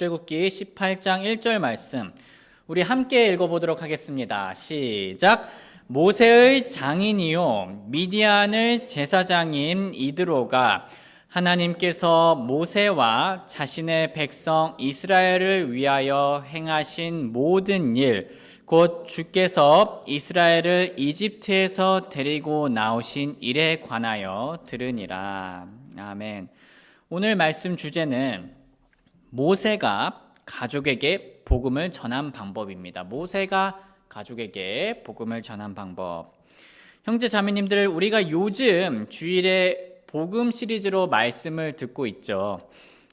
출애굽기 18장 1절 말씀 우리 함께 읽어보도록 하겠습니다. 시작. 모세의 장인이요 미디안의 제사장인 이드로가 하나님께서 모세와 자신의 백성 이스라엘을 위하여 행하신 모든 일, 곧 주께서 이스라엘을 이집트에서 데리고 나오신 일에 관하여 들으니라. 아멘. 오늘 말씀 주제는 모세가 가족에게 복음을 전한 방법입니다. 모세가 가족에게 복음을 전한 방법. 형제 자매님들, 우리가 요즘 주일에 복음 시리즈로 말씀을 듣고 있죠.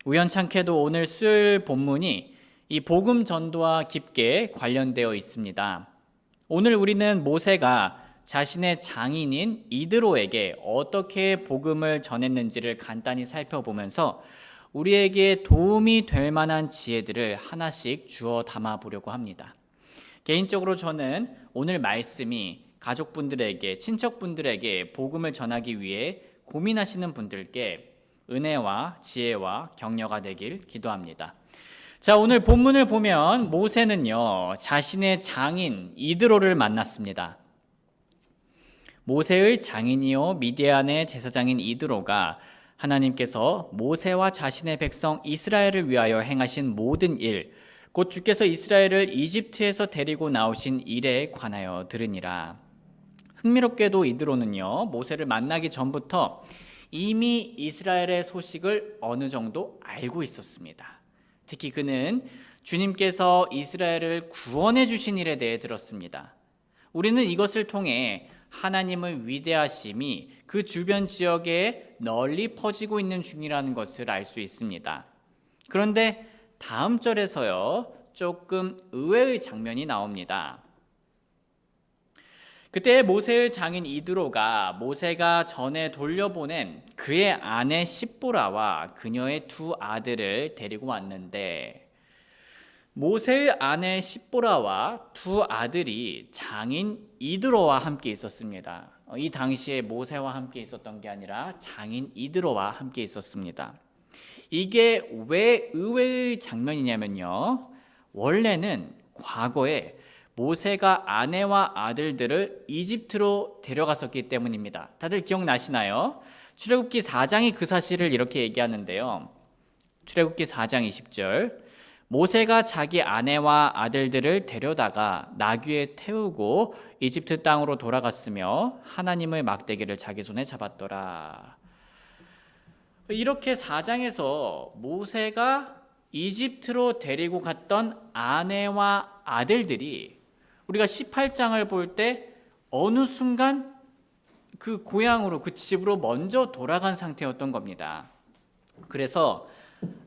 우연찮게도 오늘 수요일 본문이 이 복음 전도와 깊게 관련되어 있습니다. 오늘 우리는 모세가 자신의 장인인 이드로에게 어떻게 복음을 전했는지를 간단히 살펴보면서 우리에게 도움이 될 만한 지혜들을 하나씩 주워 담아 보려고 합니다. 개인적으로 저는 오늘 말씀이 가족분들에게, 친척분들에게 복음을 전하기 위해 고민하시는 분들께 은혜와 지혜와 격려가 되길 기도합니다. 자, 오늘 본문을 보면 모세는요, 자신의 장인 이드로를 만났습니다. 모세의 장인이요 미디안의 제사장인 이드로가 하나님께서 모세와 자신의 백성 이스라엘을 위하여 행하신 모든 일, 곧 주께서 이스라엘을 이집트에서 데리고 나오신 일에 관하여 들으니라. 흥미롭게도 이드로는요, 모세를 만나기 전부터 이미 이스라엘의 소식을 어느 정도 알고 있었습니다. 특히 그는 주님께서 이스라엘을 구원해 주신 일에 대해 들었습니다. 우리는 이것을 통해 하나님의 위대하심이 그 주변 지역에 널리 퍼지고 있는 중이라는 것을 알 수 있습니다. 그런데 다음 절에서요, 조금 의외의 장면이 나옵니다. 그때 모세의 장인 이드로가 모세가 전에 돌려보낸 그의 아내 십보라와 그녀의 두 아들을 데리고 왔는데, 모세의 아내 십보라와 두 아들이 장인 이드로와 함께 있었습니다. 이 당시에 모세와 함께 있었던 게 아니라 장인 이드로와 함께 있었습니다. 이게 왜 의외의 장면이냐면요, 원래는 과거에 모세가 아내와 아들들을 이집트로 데려갔었기 때문입니다. 다들 기억나시나요? 출애굽기 4장이 그 사실을 이렇게 얘기하는데요. 출애굽기 4장 20절, 모세가 자기 아내와 아들들을 데려다가 나귀에 태우고 이집트 땅으로 돌아갔으며 하나님의 막대기를 자기 손에 잡았더라. 이렇게 4장에서 모세가 이집트로 데리고 갔던 아내와 아들들이 우리가 18장을 볼 때 어느 순간 그 고향으로, 그 집으로 먼저 돌아간 상태였던 겁니다. 그래서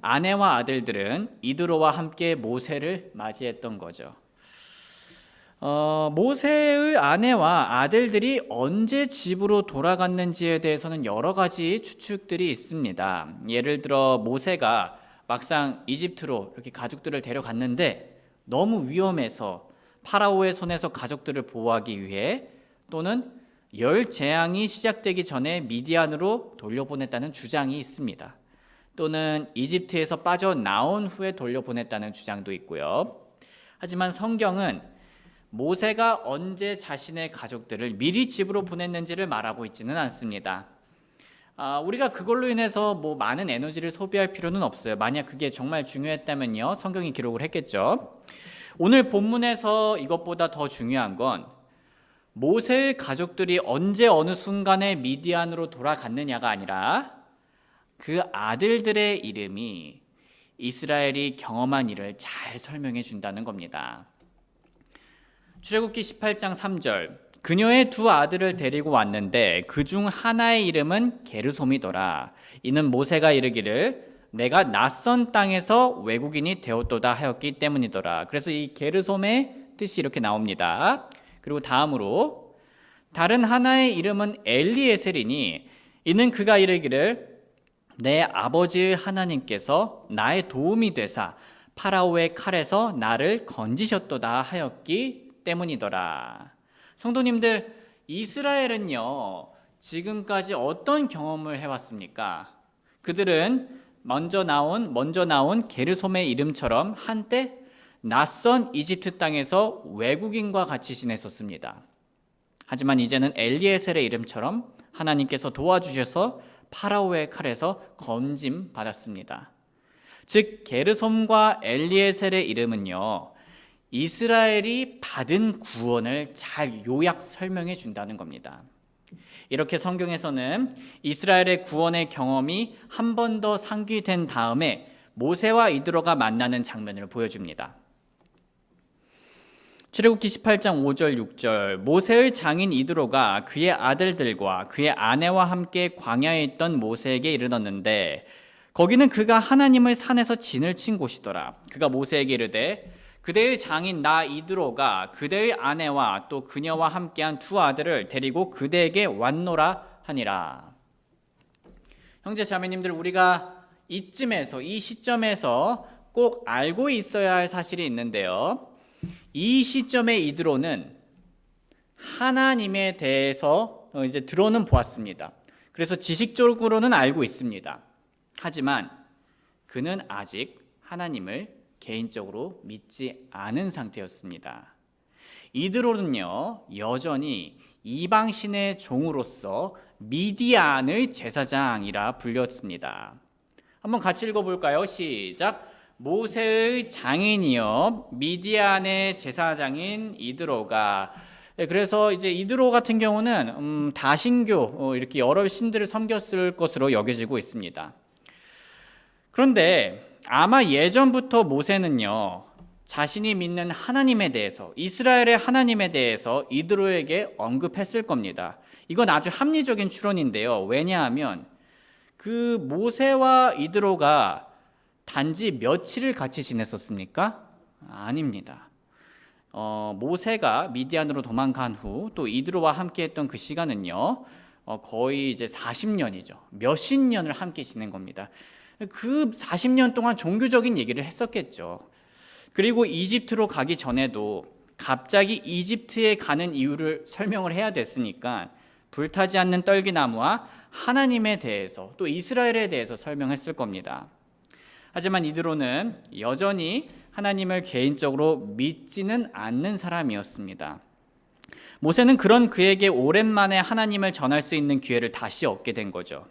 아내와 아들들은 이드로와 함께 모세를 맞이했던 거죠. 모세의 아내와 아들들이 언제 집으로 돌아갔는지에 대해서는 여러 가지 추측들이 있습니다. 예를 들어 모세가 막상 이집트로 이렇게 가족들을 데려갔는데 너무 위험해서 파라오의 손에서 가족들을 보호하기 위해, 또는 열 재앙이 시작되기 전에 미디안으로 돌려보냈다는 주장이 있습니다. 또는 이집트에서 빠져나온 후에 돌려보냈다는 주장도 있고요. 하지만 성경은 모세가 언제 자신의 가족들을 미리 집으로 보냈는지를 말하고 있지는 않습니다. 우리가 그걸로 인해서 많은 에너지를 소비할 필요는 없어요. 만약 그게 정말 중요했다면요, 성경이 기록을 했겠죠. 오늘 본문에서 이것보다 더 중요한 건 모세의 가족들이 언제 어느 순간에 미디안으로 돌아갔느냐가 아니라 그 아들들의 이름이 이스라엘이 경험한 일을 잘 설명해 준다는 겁니다. 출애굽기 18장 3절, 그녀의 두 아들을 데리고 왔는데 그중 하나의 이름은 게르솜이더라. 이는 모세가 이르기를 내가 낯선 땅에서 외국인이 되었도다 하였기 때문이더라. 그래서 이 게르솜의 뜻이 이렇게 나옵니다. 그리고 다음으로 다른 하나의 이름은 엘리에셀이니 이는 그가 이르기를 내 아버지의 하나님께서 나의 도움이 되사 파라오의 칼에서 나를 건지셨도다 하였기 때문이더라. 성도님들, 이스라엘은요, 지금까지 어떤 경험을 해왔습니까? 그들은 먼저 나온 게르솜의 이름처럼 한때 낯선 이집트 땅에서 외국인과 같이 지냈었습니다. 하지만 이제는 엘리에셀의 이름처럼 하나님께서 도와주셔서 파라오의 칼에서 건짐 받았습니다. 즉 게르솜과 엘리에셀의 이름은요, 이스라엘이 받은 구원을 잘 요약 설명해 준다는 겁니다. 이렇게 성경에서는 이스라엘의 구원의 경험이 한 번 더 상기된 다음에 모세와 이드로가 만나는 장면을 보여줍니다. 출애굽기 18장 5절 6절 모세의 장인 이드로가 그의 아들들과 그의 아내와 함께 광야에 있던 모세에게 이르렀는데 거기는 그가 하나님의 산에서 진을 친 곳이더라. 그가 모세에게 이르되 그대의 장인 나 이드로가 그대의 아내와 또 그녀와 함께한 두 아들을 데리고 그대에게 왔노라 하니라. 형제 자매님들, 우리가 이 시점에서 꼭 알고 있어야 할 사실이 있는데요. 이 시점에 이드로는 하나님에 대해서 이제 들어는 보았습니다. 그래서 지식적으로는 알고 있습니다. 하지만 그는 아직 하나님을 개인적으로 믿지 않은 상태였습니다. 이드로는요, 여전히 이방신의 종으로서 미디안의 제사장이라 불렸습니다. 한번 같이 읽어볼까요? 시작. 모세의 장인이요 미디안의 제사장인 이드로가. 그래서 이제 이드로 같은 경우는 다신교 이렇게 여러 신들을 섬겼을 것으로 여겨지고 있습니다. 그런데 아마 예전부터 모세는요, 자신이 믿는 하나님에 대해서, 이스라엘의 하나님에 대해서 이드로에게 언급했을 겁니다. 이건 아주 합리적인 추론인데요. 왜냐하면 그 모세와 이드로가 단지 며칠을 같이 지냈었습니까? 아닙니다. 모세가 미디안으로 도망간 후 또 이드로와 함께 했던 그 시간은요, 거의 이제 40년이죠. 몇십 년을 함께 지낸 겁니다. 그 40년 동안 종교적인 얘기를 했었겠죠. 그리고 이집트로 가기 전에도 갑자기 이집트에 가는 이유를 설명을 해야 됐으니까 불타지 않는 떨기나무와 하나님에 대해서 또 이스라엘에 대해서 설명했을 겁니다. 하지만 이드로는 여전히 하나님을 개인적으로 믿지는 않는 사람이었습니다. 모세는 그런 그에게 오랜만에 하나님을 전할 수 있는 기회를 다시 얻게 된 거죠.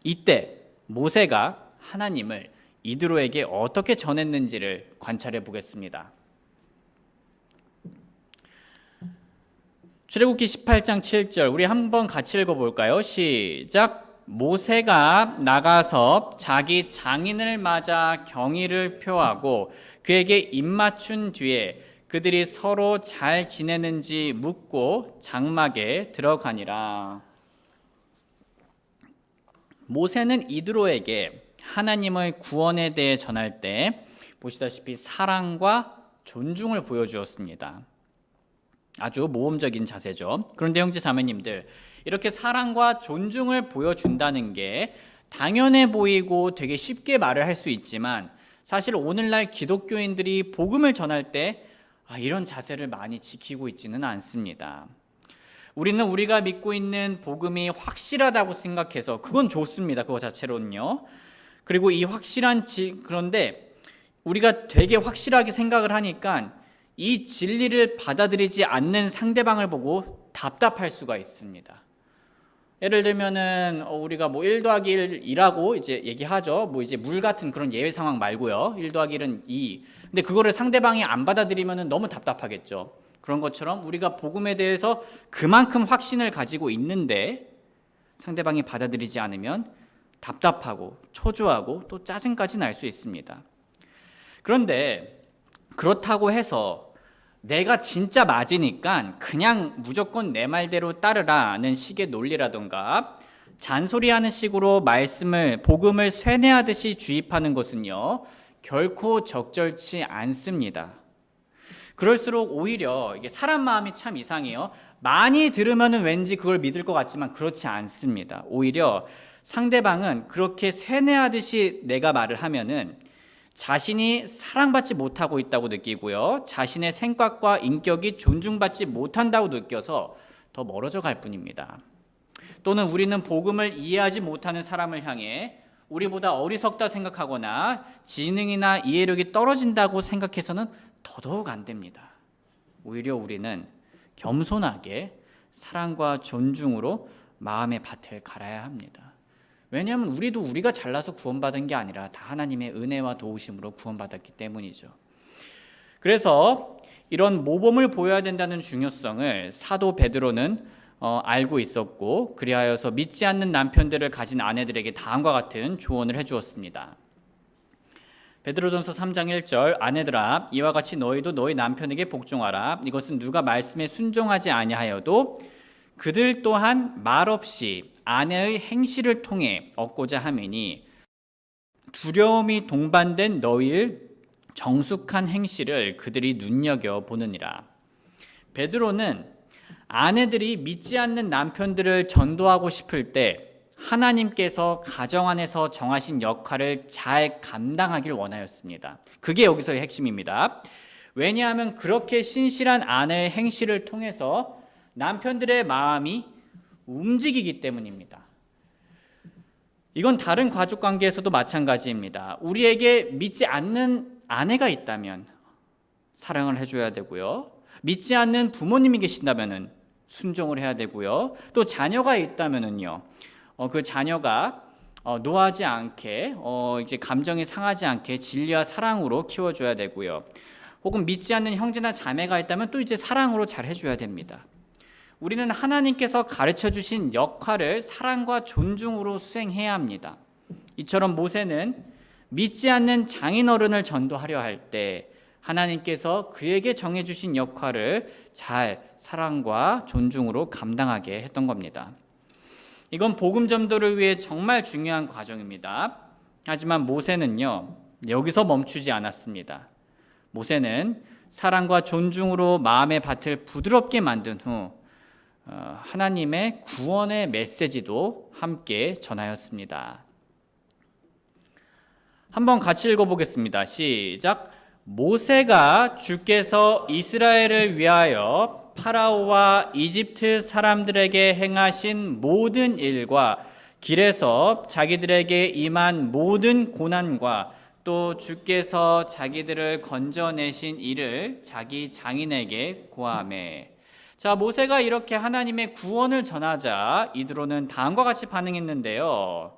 이때 모세가 하나님을 이드로에게 어떻게 전했는지를 관찰해 보겠습니다. 출애굽기 18장 7절 우리 한번 같이 읽어볼까요? 시작. 모세가 나가서 자기 장인을 맞아 경의를 표하고 그에게 입맞춘 뒤에 그들이 서로 잘 지내는지 묻고 장막에 들어가니라. 모세는 이드로에게 하나님의 구원에 대해 전할 때 보시다시피 사랑과 존중을 보여주었습니다. 아주 모범적인 자세죠. 그런데 형제 자매님들, 이렇게 사랑과 존중을 보여준다는 게 당연해 보이고 되게 쉽게 말을 할 수 있지만 사실 오늘날 기독교인들이 복음을 전할 때 이런 자세를 많이 지키고 있지는 않습니다. 우리는 우리가 믿고 있는 복음이 확실하다고 생각해서 그건 좋습니다. 그거 자체로는요. 그리고 이 그런데 우리가 되게 확실하게 생각을 하니까 이 진리를 받아들이지 않는 상대방을 보고 답답할 수가 있습니다. 예를 들면은 우리가 1 더하기 1이라고 이제 얘기하죠. 이제 물 같은 그런 예외 상황 말고요. 1 더하기 1은 2. 근데 그거를 상대방이 안 받아들이면은 너무 답답하겠죠. 그런 것처럼 우리가 복음에 대해서 그만큼 확신을 가지고 있는데 상대방이 받아들이지 않으면 답답하고 초조하고 또 짜증까지 날 수 있습니다. 그런데 그렇다고 해서 내가 진짜 맞으니까 그냥 무조건 내 말대로 따르라는 식의 논리라던가 잔소리하는 식으로 복음을 쇠뇌하듯이 주입하는 것은요, 결코 적절치 않습니다. 그럴수록 오히려 이게 사람 마음이 참 이상해요. 많이 들으면 왠지 그걸 믿을 것 같지만 그렇지 않습니다. 오히려 상대방은 그렇게 쇠뇌하듯이 내가 말을 하면은 자신이 사랑받지 못하고 있다고 느끼고요. 자신의 생각과 인격이 존중받지 못한다고 느껴서 더 멀어져 갈 뿐입니다. 또는 우리는 복음을 이해하지 못하는 사람을 향해 우리보다 어리석다 생각하거나 지능이나 이해력이 떨어진다고 생각해서는 더더욱 안 됩니다. 오히려 우리는 겸손하게 사랑과 존중으로 마음의 밭을 갈아야 합니다. 왜냐하면 우리도 우리가 잘나서 구원받은 게 아니라 다 하나님의 은혜와 도우심으로 구원받았기 때문이죠. 그래서 이런 모범을 보여야 된다는 중요성을 사도 베드로는 알고 있었고, 그리하여서 믿지 않는 남편들을 가진 아내들에게 다음과 같은 조언을 해주었습니다. 베드로전서 3장 1절, 아내들아 이와 같이 너희도 너희 남편에게 복종하라. 이것은 누가 말씀에 순종하지 아니하여도 그들 또한 말없이 아내의 행실을 통해 얻고자 함이니 두려움이 동반된 너희의 정숙한 행실을 그들이 눈여겨 보느니라. 베드로는 아내들이 믿지 않는 남편들을 전도하고 싶을 때 하나님께서 가정 안에서 정하신 역할을 잘 감당하길 원하였습니다. 그게 여기서의 핵심입니다. 왜냐하면 그렇게 신실한 아내의 행실을 통해서 남편들의 마음이 움직이기 때문입니다. 이건 다른 가족 관계에서도 마찬가지입니다. 우리에게 믿지 않는 아내가 있다면 사랑을 해줘야 되고요. 믿지 않는 부모님이 계신다면 순종을 해야 되고요. 또 자녀가 있다면은요, 그 자녀가 노하지 않게, 이제 감정이 상하지 않게 진리와 사랑으로 키워줘야 되고요. 혹은 믿지 않는 형제나 자매가 있다면 또 이제 사랑으로 잘 해줘야 됩니다. 우리는 하나님께서 가르쳐 주신 역할을 사랑과 존중으로 수행해야 합니다. 이처럼 모세는 믿지 않는 장인어른을 전도하려 할 때 하나님께서 그에게 정해주신 역할을 잘 사랑과 존중으로 감당하게 했던 겁니다. 이건 복음 전도를 위해 정말 중요한 과정입니다. 하지만 모세는요, 여기서 멈추지 않았습니다. 모세는 사랑과 존중으로 마음의 밭을 부드럽게 만든 후 하나님의 구원의 메시지도 함께 전하였습니다. 한번 같이 읽어보겠습니다. 시작. 모세가 주께서 이스라엘을 위하여 파라오와 이집트 사람들에게 행하신 모든 일과 길에서 자기들에게 임한 모든 고난과 또 주께서 자기들을 건져내신 일을 자기 장인에게 고하매. 자, 모세가 이렇게 하나님의 구원을 전하자 이드로는 다음과 같이 반응했는데요.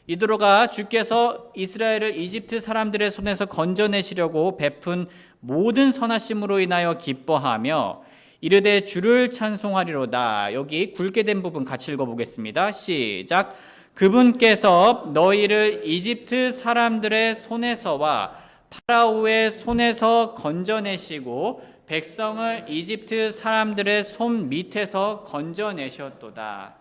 이드로가 주께서 이스라엘을 이집트 사람들의 손에서 건져내시려고 베푼 모든 선하심으로 인하여 기뻐하며 이르되 주를 찬송하리로다. 여기 굵게 된 부분 같이 읽어보겠습니다. 시작. 그분께서 너희를 이집트 사람들의 손에서와 파라오의 손에서 건져내시고 백성을 이집트 사람들의 손 밑에서 건져내셨도다.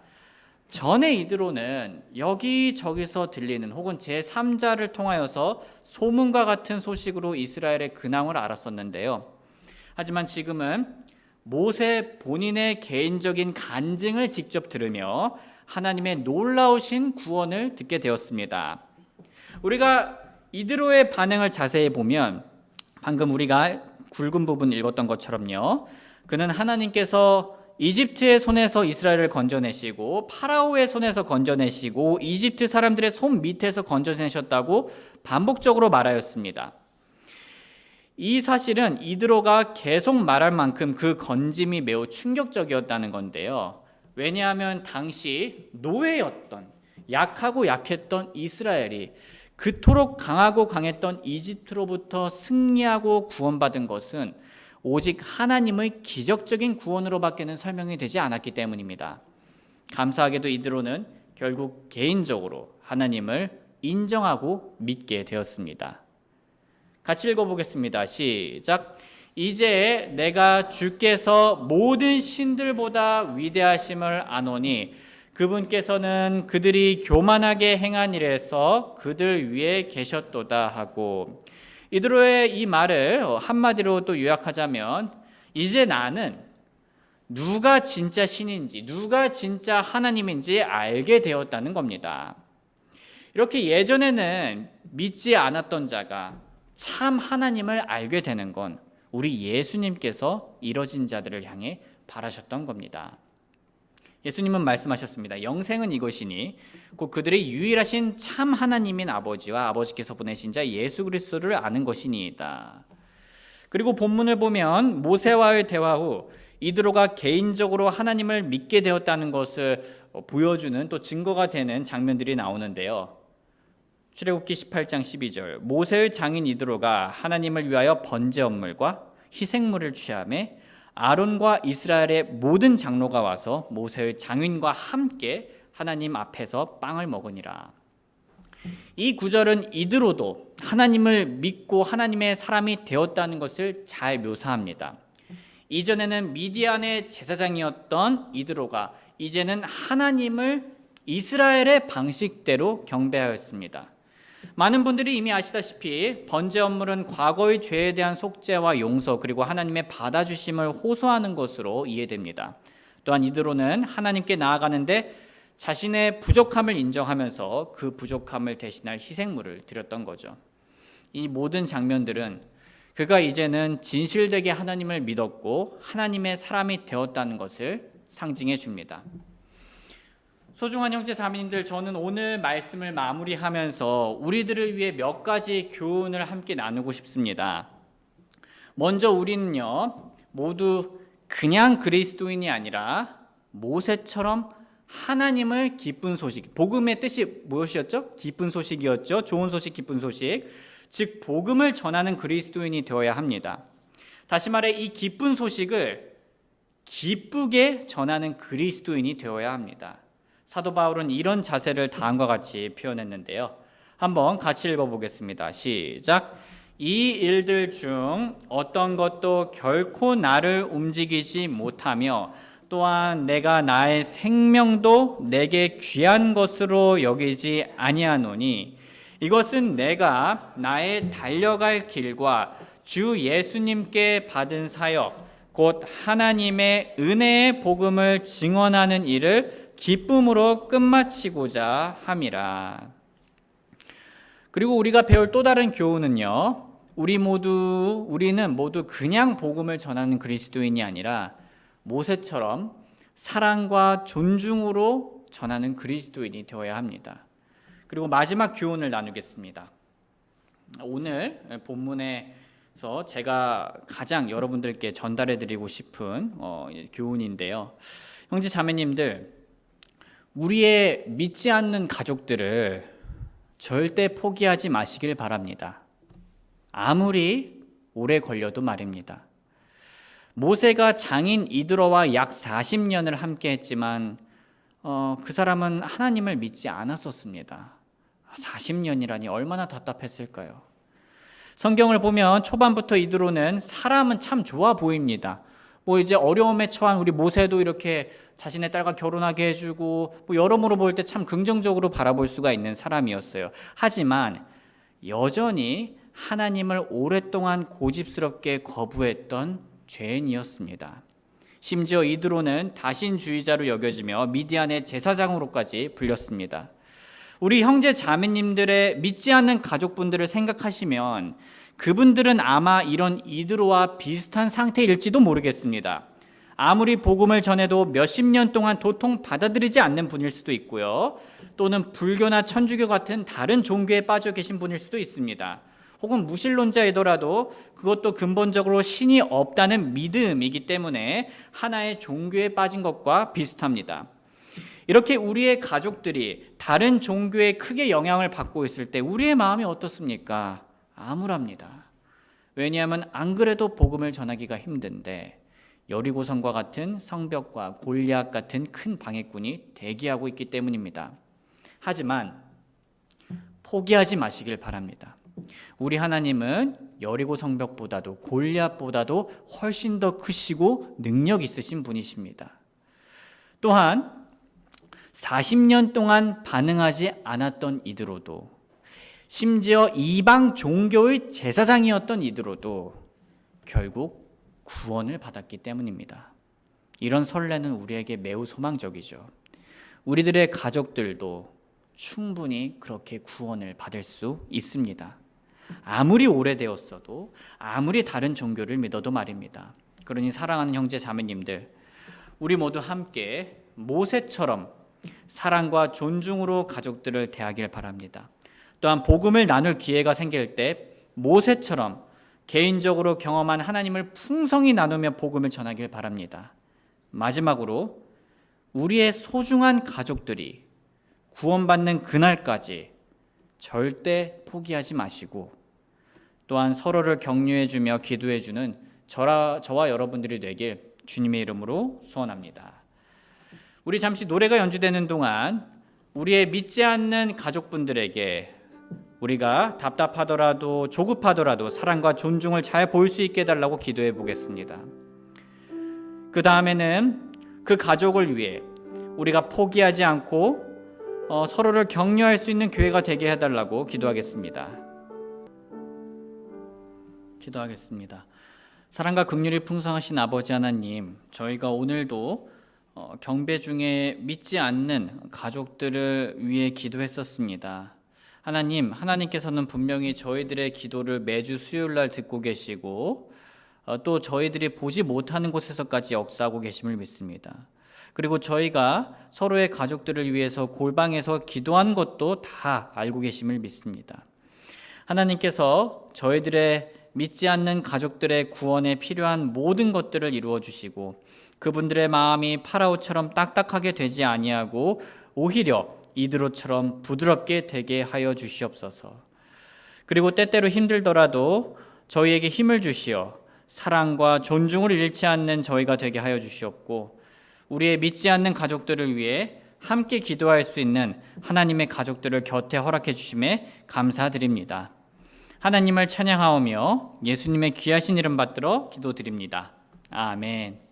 전에 이드로는 여기저기서 들리는 혹은 제3자를 통하여서 소문과 같은 소식으로 이스라엘의 근황을 알았었는데요. 하지만 지금은 모세 본인의 개인적인 간증을 직접 들으며 하나님의 놀라우신 구원을 듣게 되었습니다. 우리가 이드로의 반응을 자세히 보면 방금 우리가 굵은 부분 읽었던 것처럼요, 그는 하나님께서 이집트의 손에서 이스라엘을 건져내시고 파라오의 손에서 건져내시고 이집트 사람들의 손 밑에서 건져내셨다고 반복적으로 말하였습니다. 이 사실은 이드로가 계속 말할 만큼 그 건짐이 매우 충격적이었다는 건데요. 왜냐하면 당시 노예였던, 약하고 약했던 이스라엘이 그토록 강하고 강했던 이집트로부터 승리하고 구원받은 것은 오직 하나님의 기적적인 구원으로밖에는 설명이 되지 않았기 때문입니다. 감사하게도 이드로는 결국 개인적으로 하나님을 인정하고 믿게 되었습니다. 같이 읽어보겠습니다. 시작. 이제 내가 주께서 모든 신들보다 위대하심을 아노니 그분께서는 그들이 교만하게 행한 일에서 그들 위에 계셨도다 하고, 이드로의 이 말을 한마디로 또 요약하자면 이제 나는 누가 진짜 신인지 누가 진짜 하나님인지 알게 되었다는 겁니다. 이렇게 예전에는 믿지 않았던 자가 참 하나님을 알게 되는 건 우리 예수님께서 이뤄진 자들을 향해 바라셨던 겁니다. 예수님은 말씀하셨습니다. 영생은 이것이니 곧 그들의 유일하신 참 하나님인 아버지와 아버지께서 보내신 자 예수 그리스도를 아는 것이니이다. 그리고 본문을 보면 모세와의 대화 후 이드로가 개인적으로 하나님을 믿게 되었다는 것을 보여주는 또 증거가 되는 장면들이 나오는데요. 출애굽기 18장 12절 모세의 장인 이드로가 하나님을 위하여 번제 언물과 희생물을 취하매 아론과 이스라엘의 모든 장로가 와서 모세의 장인과 함께 하나님 앞에서 빵을 먹으니라. 이 구절은 이드로도 하나님을 믿고 하나님의 사람이 되었다는 것을 잘 묘사합니다. 이전에는 미디안의 제사장이었던 이드로가 이제는 하나님을 이스라엘의 방식대로 경배하였습니다. 많은 분들이 이미 아시다시피 번제 언물은 과거의 죄에 대한 속죄와 용서 그리고 하나님의 받아주심을 호소하는 것으로 이해됩니다. 또한 이드로는 하나님께 나아가는데 자신의 부족함을 인정하면서 그 부족함을 대신할 희생물을 드렸던 거죠. 이 모든 장면들은 그가 이제는 진실되게 하나님을 믿었고 하나님의 사람이 되었다는 것을 상징해 줍니다. 소중한 형제 자매님들, 저는 오늘 말씀을 마무리하면서 우리들을 위해 몇 가지 교훈을 함께 나누고 싶습니다. 먼저 우리는요, 모두 그냥 그리스도인이 아니라 모세처럼 하나님을 기쁜 소식, 복음의 뜻이 무엇이었죠? 기쁜 소식이었죠. 좋은 소식, 기쁜 소식. 즉 복음을 전하는 그리스도인이 되어야 합니다. 다시 말해 이 기쁜 소식을 기쁘게 전하는 그리스도인이 되어야 합니다. 사도 바울은 이런 자세를 다음과 같이 표현했는데요. 한번 같이 읽어보겠습니다. 시작. 이 일들 중 어떤 것도 결코 나를 움직이지 못하며 또한 내가 나의 생명도 내게 귀한 것으로 여기지 아니하노니 이것은 내가 나의 달려갈 길과 주 예수님께 받은 사역 곧 하나님의 은혜의 복음을 증언하는 일을 기쁨으로 끝마치고자 함이라. 그리고 우리가 배울 또 다른 교훈은요, 우리는 모두 그냥 복음을 전하는 그리스도인이 아니라 모세처럼 사랑과 존중으로 전하는 그리스도인이 되어야 합니다. 그리고 마지막 교훈을 나누겠습니다. 오늘 본문에서 제가 가장 여러분들께 전달해 드리고 싶은 교훈인데요. 형제 자매님들, 우리의 믿지 않는 가족들을 절대 포기하지 마시길 바랍니다. 아무리 오래 걸려도 말입니다. 모세가 장인 이드로와 약 40년을 함께 했지만 그 사람은 하나님을 믿지 않았었습니다. 40년이라니 얼마나 답답했을까요? 성경을 보면 초반부터 이드로는 사람은 참 좋아 보입니다. 이제 어려움에 처한 우리 모세도 이렇게 자신의 딸과 결혼하게 해주고 여러모로 볼 때 참 긍정적으로 바라볼 수가 있는 사람이었어요. 하지만 여전히 하나님을 오랫동안 고집스럽게 거부했던 죄인이었습니다. 심지어 이드로는 다신주의자로 여겨지며 미디안의 제사장으로까지 불렸습니다. 우리 형제 자매님들의 믿지 않는 가족분들을 생각하시면 그분들은 아마 이런 이드로와 비슷한 상태일지도 모르겠습니다. 아무리 복음을 전해도 몇십 년 동안 도통 받아들이지 않는 분일 수도 있고요. 또는 불교나 천주교 같은 다른 종교에 빠져 계신 분일 수도 있습니다. 혹은 무신론자이더라도 그것도 근본적으로 신이 없다는 믿음이기 때문에 하나의 종교에 빠진 것과 비슷합니다. 이렇게 우리의 가족들이 다른 종교에 크게 영향을 받고 있을 때 우리의 마음이 어떻습니까? 암울합니다. 왜냐하면 안 그래도 복음을 전하기가 힘든데 여리고성과 같은 성벽과 골리앗 같은 큰 방해꾼이 대기하고 있기 때문입니다. 하지만 포기하지 마시길 바랍니다. 우리 하나님은 여리고 성벽보다도 골리앗보다도 훨씬 더 크시고 능력 있으신 분이십니다. 또한 40년 동안 반응하지 않았던 이드로도, 심지어 이방 종교의 제사장이었던 이드로도 결국 구원을 받았기 때문입니다. 이런 설레는 우리에게 매우 소망적이죠. 우리들의 가족들도 충분히 그렇게 구원을 받을 수 있습니다. 아무리 오래되었어도, 아무리 다른 종교를 믿어도 말입니다. 그러니 사랑하는 형제 자매님들, 우리 모두 함께 모세처럼 사랑과 존중으로 가족들을 대하길 바랍니다. 또한 복음을 나눌 기회가 생길 때 모세처럼 개인적으로 경험한 하나님을 풍성히 나누며 복음을 전하길 바랍니다. 마지막으로 우리의 소중한 가족들이 구원받는 그날까지 절대 포기하지 마시고 또한 서로를 격려해주며 기도해주는 저와 여러분들이 되길 주님의 이름으로 소원합니다. 우리 잠시 노래가 연주되는 동안 우리의 믿지 않는 가족분들에게 우리가 답답하더라도 조급하더라도 사랑과 존중을 잘 보일 수 있게 해달라고 기도해 보겠습니다. 그 다음에는 그 가족을 위해 우리가 포기하지 않고 서로를 격려할 수 있는 교회가 되게 해달라고 기도하겠습니다. 기도하겠습니다. 사랑과 긍휼이 풍성하신 아버지 하나님, 저희가 오늘도 경배 중에 믿지 않는 가족들을 위해 기도했었습니다. 하나님, 하나님께서는 분명히 저희들의 기도를 매주 수요일날 듣고 계시고 또 저희들이 보지 못하는 곳에서까지 역사하고 계심을 믿습니다. 그리고 저희가 서로의 가족들을 위해서 골방에서 기도한 것도 다 알고 계심을 믿습니다. 하나님께서 저희들의 믿지 않는 가족들의 구원에 필요한 모든 것들을 이루어 주시고 그분들의 마음이 파라오처럼 딱딱하게 되지 아니하고 오히려 이드로처럼 부드럽게 되게 하여 주시옵소서. 그리고 때때로 힘들더라도 저희에게 힘을 주시어 사랑과 존중을 잃지 않는 저희가 되게 하여 주시옵고 우리의 믿지 않는 가족들을 위해 함께 기도할 수 있는 하나님의 가족들을 곁에 허락해 주심에 감사드립니다. 하나님을 찬양하오며 예수님의 귀하신 이름 받들어 기도드립니다. 아멘.